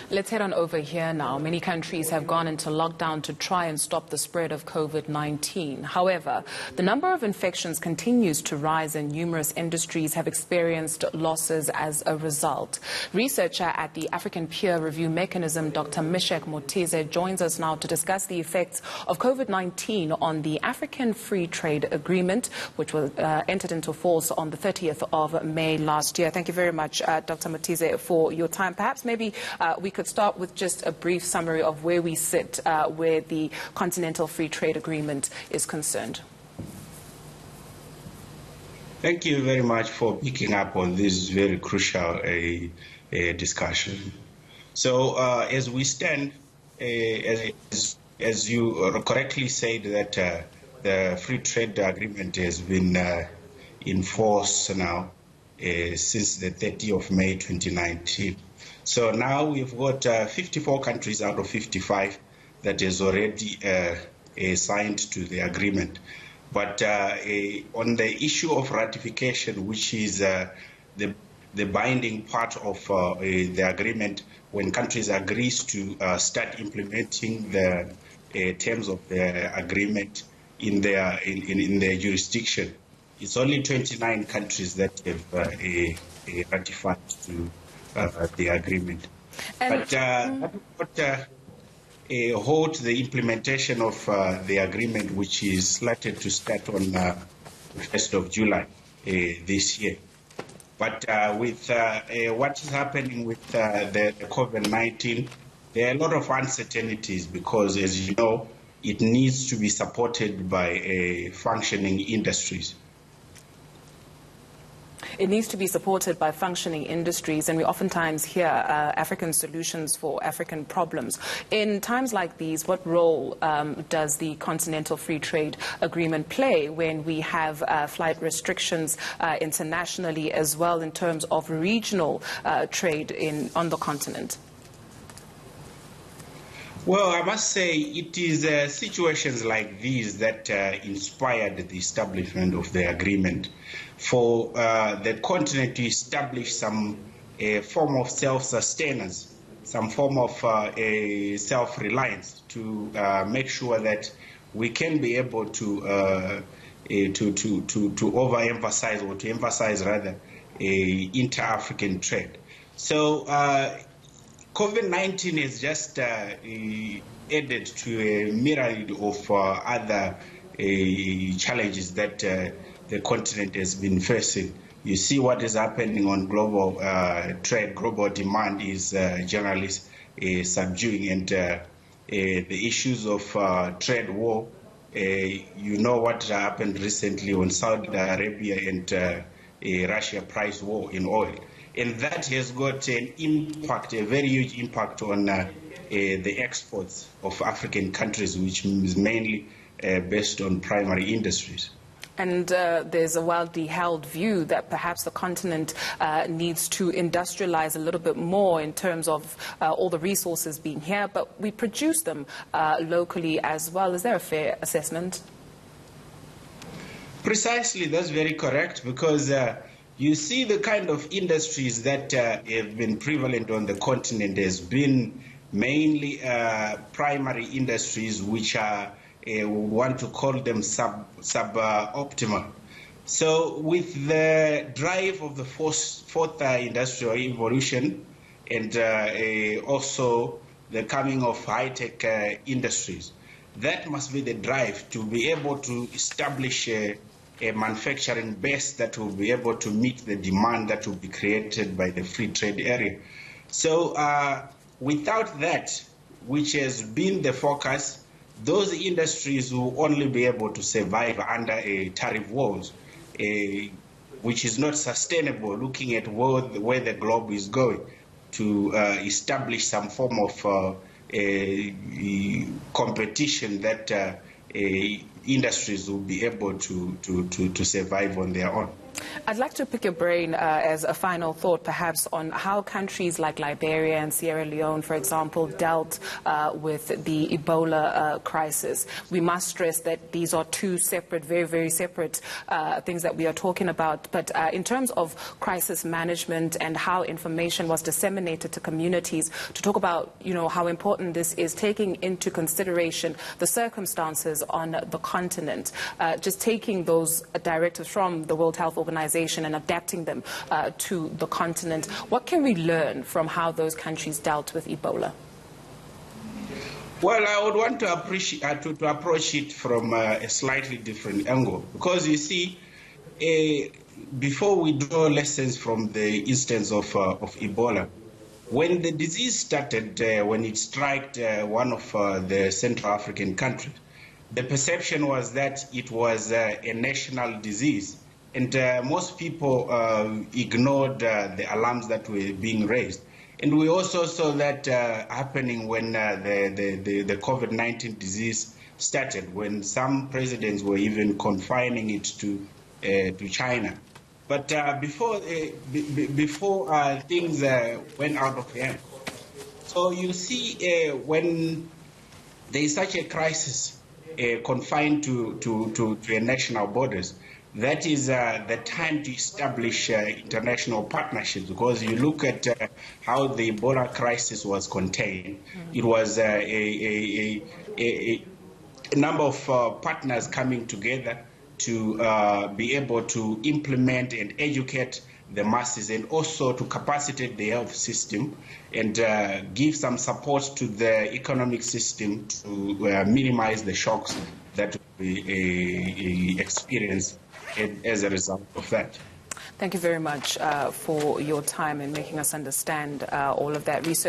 Let's head on over here now. Many countries have gone into lockdown to try and stop the spread of COVID-19. However, the number of infections continues to rise and numerous industries have experienced losses as a result. Researcher at the African Peer Review Mechanism, Dr. Meshack Mutize, joins us now to discuss the effects of COVID-19 on the African Free Trade Agreement, which was entered into force on the 30th of May last year. Thank you very much, Dr. Mutize, for your time. Perhaps maybe we could start with just a brief summary of where we sit where the Continental Free Trade Agreement is concerned. Thank you very much for picking up on this very crucial discussion. So as we stand, as you correctly said, that the Free Trade Agreement has been in force now since the 30th of May 2019. So now we've got 54 countries out of 55 that has already signed to the agreement. But on the issue of ratification, which is the binding part of the agreement, when countries agree to start implementing the terms of the agreement in their jurisdiction, it's only 29 countries that have ratified to the agreement. But that would hold the implementation of the agreement, which is slated to start on the 1st of July this year. But with what is happening with the COVID-19, there are a lot of uncertainties because, as you know, it needs to be supported by functioning industries. It needs to be supported by functioning industries, and we oftentimes hear African solutions for African problems. In times like these, what role does the Continental Free Trade Agreement play when we have flight restrictions internationally, as well in terms of regional trade on the continent? Well, I must say it is situations like these that inspired the establishment of the agreement for the continent to establish some form of self-sustenance, some form of self-reliance to make sure that we can be able to overemphasize, or to emphasize rather, inter-African trade. So COVID-19 has just added to a myriad of other challenges that the continent has been facing. You see what is happening on global trade. Global demand is generally subduing, and the issues of trade war, you know what happened recently on Saudi Arabia and Russia price war in oil. And that has got an impact, a very huge impact on the exports of African countries, which is mainly based on primary industries. And there's a widely held view that perhaps the continent needs to industrialize a little bit more in terms of all the resources being here, but we produce them locally as well. Is there a fair assessment? Precisely, that's very correct, because you see the kind of industries that have been prevalent on the continent has been mainly primary industries, which are, we want to call them suboptimal. So with the drive of the fourth industrial evolution and also the coming of high-tech industries, that must be the drive to be able to establish a manufacturing base that will be able to meet the demand that will be created by the free trade area. So without that, which has been the focus, those industries will only be able to survive under a tariff wars, which is not sustainable, looking at where the globe is going, to establish some form of competition that industries will be able to survive on their own. I'd like to pick your brain as a final thought, perhaps, on how countries like Liberia and Sierra Leone, for example, dealt with the Ebola crisis. We must stress that these are two separate, very, very separate things that we are talking about. But in terms of crisis management and how information was disseminated to communities, to talk about, how important this is, taking into consideration the circumstances on the continent, just taking those directives from the World Health Organization and adapting them to the continent. What can we learn from how those countries dealt with Ebola? Well, I would want to approach it from a slightly different angle, because you see, before we draw lessons from the instance of Ebola, when the disease started, when it struck one of the Central African countries, the perception was that it was a national disease. And most people ignored the alarms that were being raised. And we also saw that happening when the COVID-19 disease started, when some presidents were even confining it to China. But before things went out of hand. So you see, when there is such a crisis confined to national borders, that is the time to establish international partnerships, because you look at how the Ebola crisis was contained. It was a number of partners coming together to be able to implement and educate the masses, and also to capacitate the health system and give some support to the economic system to minimize the shocks that we experience as a result of that. Thank you very much for your time and making us understand all of that research.